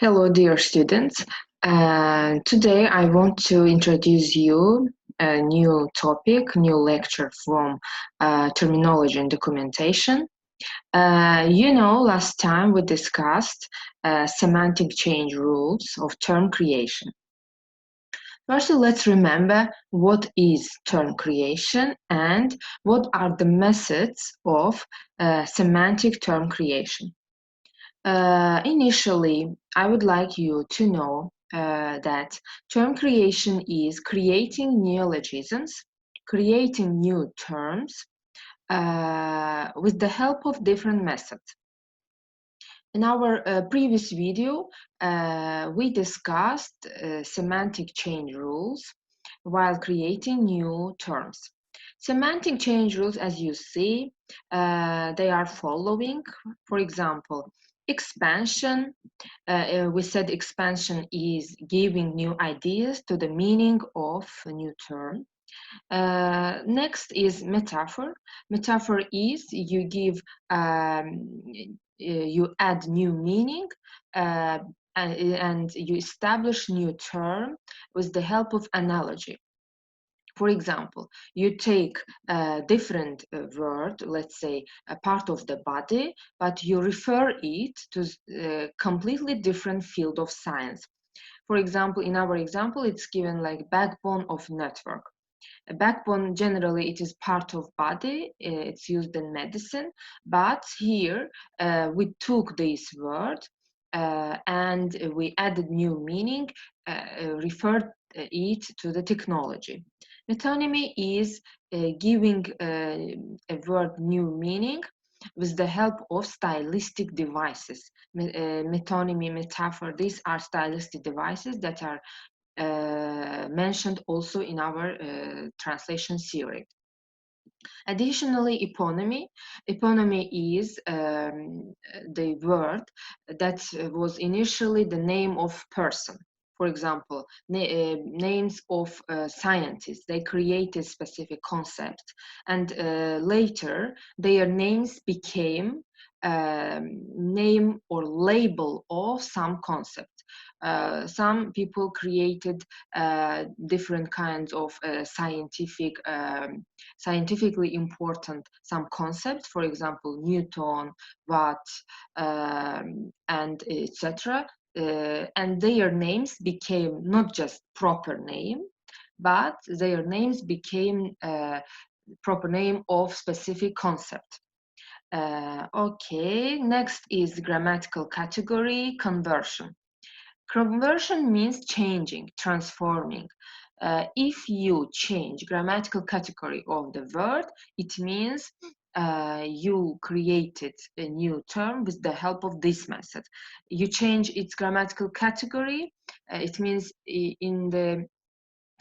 Hello, dear students. Today I want to introduce you a new topic, new lecture from terminology and documentation. Last time we discussed semantic change rules of term creation. Firstly, let's remember what is term creation and what are the methods of semantic term creation. Initially, I would like you to know that term creation is creating neologisms, creating new terms with the help of different methods. In our previous video, we discussed semantic change rules while creating new terms. Semantic change rules, as you see, they are following. For example, expansion. We said expansion is giving new ideas to the meaning of a new term. Next is metaphor. Metaphor is you give you add new meaning and you establish new term with the help of analogy. For example, you take a different word, let's say a part of the body, but you refer it to a completely different field of science. For example, in our example, it's given like backbone of network. A backbone, generally, it is part of body. It's used in medicine, but here we took this word and we added new meaning, referred it to the technology. Metonymy is giving a word new meaning with the help of stylistic devices. Metonymy, metaphor, these are stylistic devices that are mentioned also in our translation theory. Additionally, eponymy. Eponymy is the word that was initially the name of person. For example, names of scientists. They created specific concept, and later their names became name or label of some concept. Some people created different kinds of scientifically important some concepts, for example, Newton, Watt, and etc. And their names became not just proper name, but their names became proper name of specific concept. Okay, next is grammatical category, conversion. Conversion means changing, transforming. If you change grammatical category of the word, it means you created a new term with the help of this method. You change its grammatical category. It means in the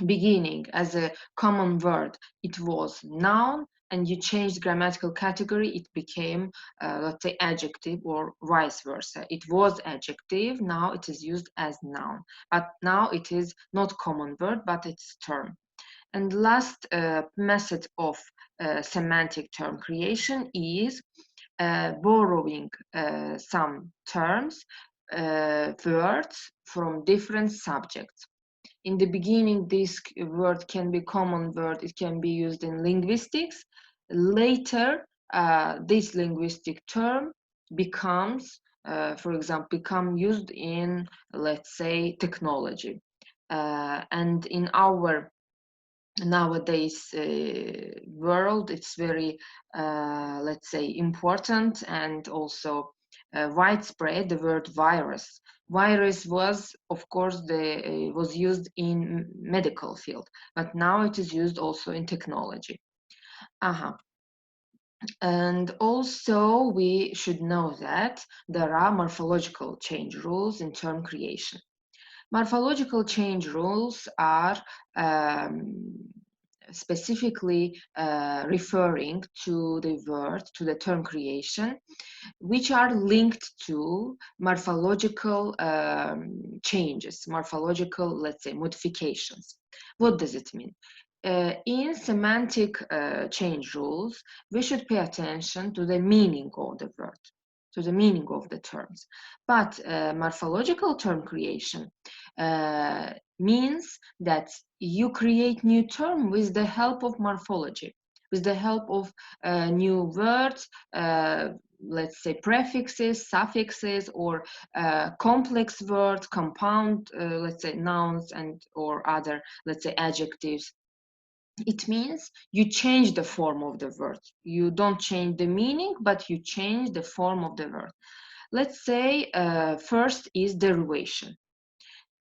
beginning, as a common word, it was noun, and you changed grammatical category, it became, let's say, adjective, or vice versa. It was adjective, now it is used as noun. But now it is not common word, but it's term. And last method of semantic term creation is borrowing some terms, words from different subjects. In the beginning, this word can be common word. It can be used in linguistics. Later, this linguistic term becomes, for example, become used in, let's say, technology. And in our nowadays world, it's very, let's say, important and also widespread, the word virus. Virus was, of course, was used in medical field, but now it is used also in technology. And also we should know that there are morphological change rules in term creation. Morphological change rules are specifically referring to the word, to the term creation, which are linked to morphological changes, morphological, let's say, modifications. What does it mean? In semantic change rules, we should pay attention to the meaning of the word. to the meaning of the terms. But morphological term creation means that you create new term with the help of morphology, with the help of new words, let's say prefixes, suffixes, or complex words, compound, let's say nouns and or other, let's say adjectives. It means you change the form of the word. You don't change the meaning, but you change the form of the word. Let's say first is derivation.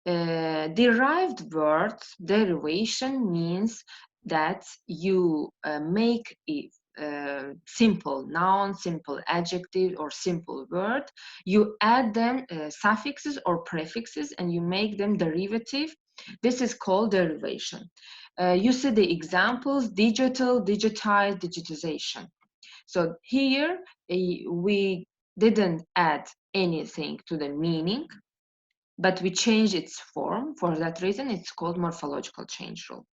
Derived words, derivation means that you make a simple noun, simple adjective, or simple word. You add them suffixes or prefixes and you make them derivative. This is called derivation. You see the examples: digital, digitize, digitization. So here we didn't add anything to the meaning, but we changed its form. For that reason, it's called morphological change rule.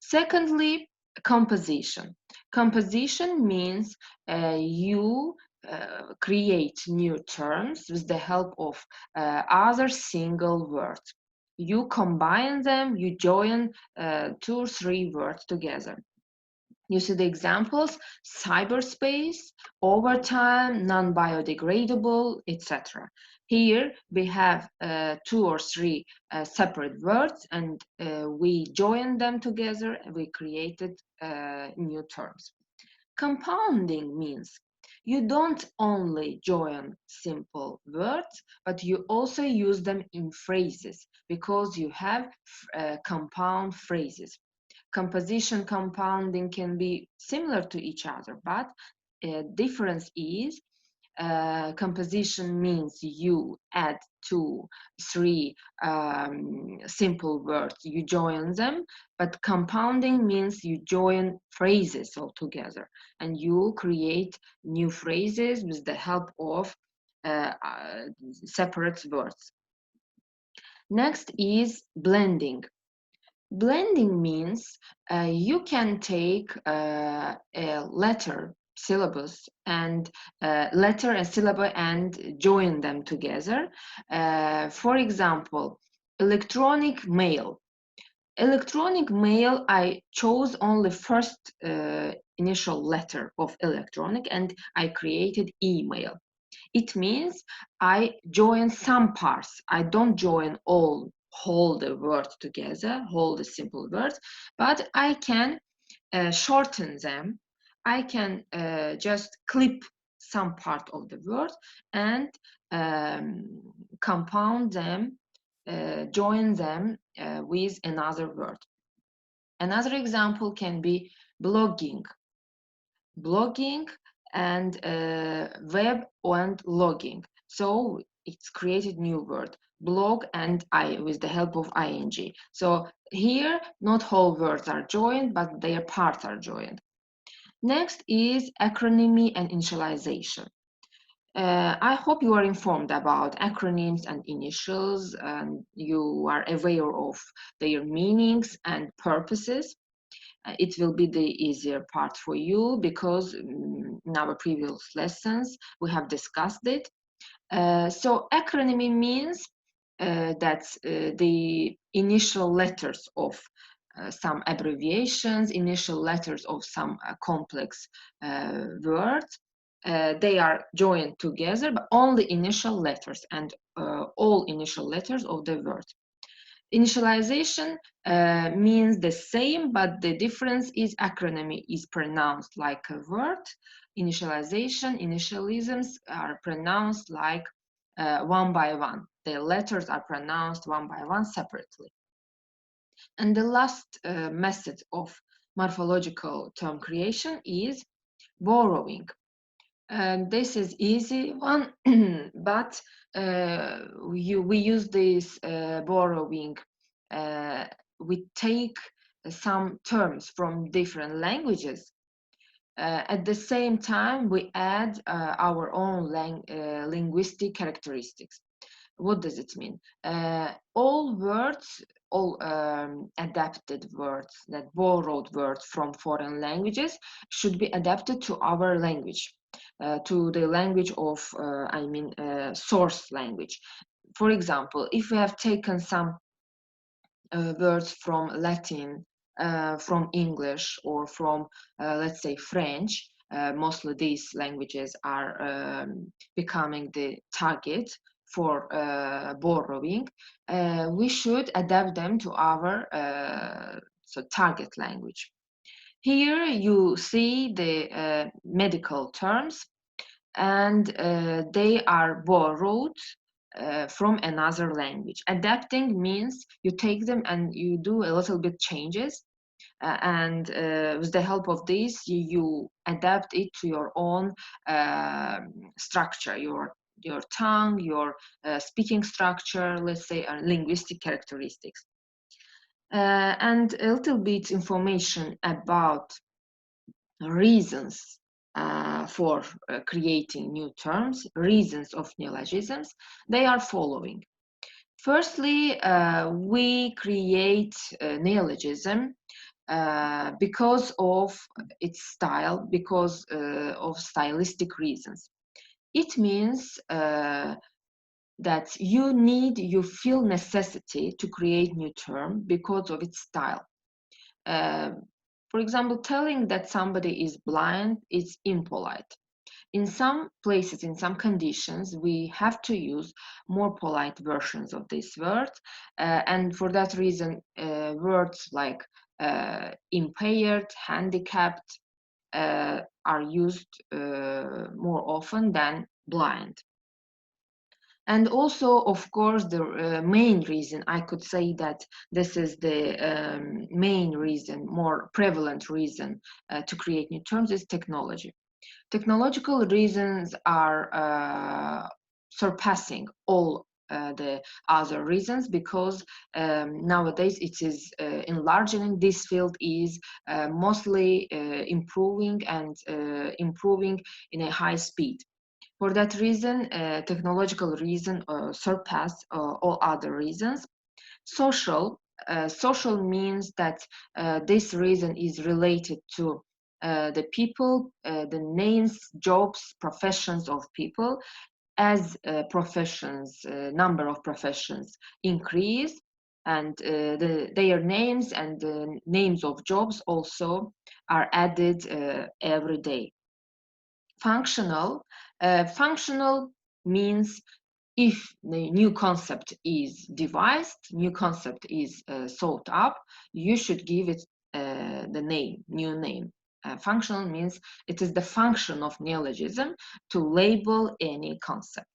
Secondly, composition. Composition means you create new terms with the help of other single words. You combine them, you join 2 or 3 words together. You see the examples: cyberspace, overtime, non-biodegradable, etc. Here we have 2 or 3 separate words, and we join them together and we created new terms. Compounding means you don't only join simple words, but you also use them in phrases, because you have compound phrases. Composition, compounding can be similar to each other, but difference is composition means you add 2, 3 simple words, you join them, but compounding means you join phrases all together and you create new phrases with the help of separate words. Next is blending. Blending means you can take a letter, syllabus, and letter and syllable and join them together. For example, electronic mail. Electronic mail, I chose only first initial letter of electronic and I created email. It means I join some parts. I don't join all the words together, whole the simple words, but I can shorten them. I can just clip some part of the word and compound them, join them with another word. Another example can be blogging. Blogging and web and logging. So it's created new word, blog and I, with the help of ing. So here not whole words are joined, but their parts are joined. Next is acronymy and initialization. I hope you are informed about acronyms and initials, and you are aware of their meanings and purposes. It will be the easier part for you because in our previous lessons we have discussed it. So acronymy means that the initial letters of some abbreviations, initial letters of some complex words, they are joined together, but only initial letters and all initial letters of the word. Initialization means the same, but the difference is acronymy is pronounced like a word. Initialization, initialisms are pronounced like one by one. The letters are pronounced one by one separately. And the last method of morphological term creation is borrowing. This is easy one, but we use this borrowing. We take some terms from different languages. At the same time, we add our own linguistic characteristics. What does it mean? All words, all adapted words, that borrowed words from foreign languages should be adapted to our language. to the language of, source language. For example, if we have taken some words from Latin, from English, or from, let's say, French, mostly these languages are becoming the target for borrowing, we should adapt them to our target language. Here you see the medical terms, and they are borrowed from another language. Adapting means you take them and you do a little bit changes, and with the help of this, you adapt it to your own structure, your tongue, your speaking structure, let's say, linguistic characteristics. And a little bit information about reasons for creating new terms, reasons of neologisms. They are following. Firstly, we create a neologism because of its style, because of stylistic reasons. It means that you feel necessity to create new term because of its style. For example, telling that somebody is blind is impolite. In some places, in some conditions, we have to use more polite versions of this word, and for that reason, words like impaired, handicapped are used more often than blind. And also, of course, the main reason, I could say that this is the main reason, more prevalent reason to create new terms, is technology. Technological reasons are surpassing all the other reasons, because nowadays it is enlarging. This field is mostly improving and improving in a high speed. For that reason, technological reason surpass all other reasons. Social means that this reason is related to the people, the names, jobs, professions of people. As professions, number of professions increase, and their names and the names of jobs also are added every day. Functional means if the new concept is devised, new concept is thought up, you should give it the name, new name. Functional means it is the function of neologism to label any concept.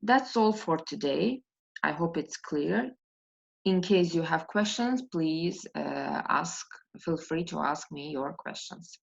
That's all for today. I hope it's clear. In case you have questions, please feel free to ask me your questions.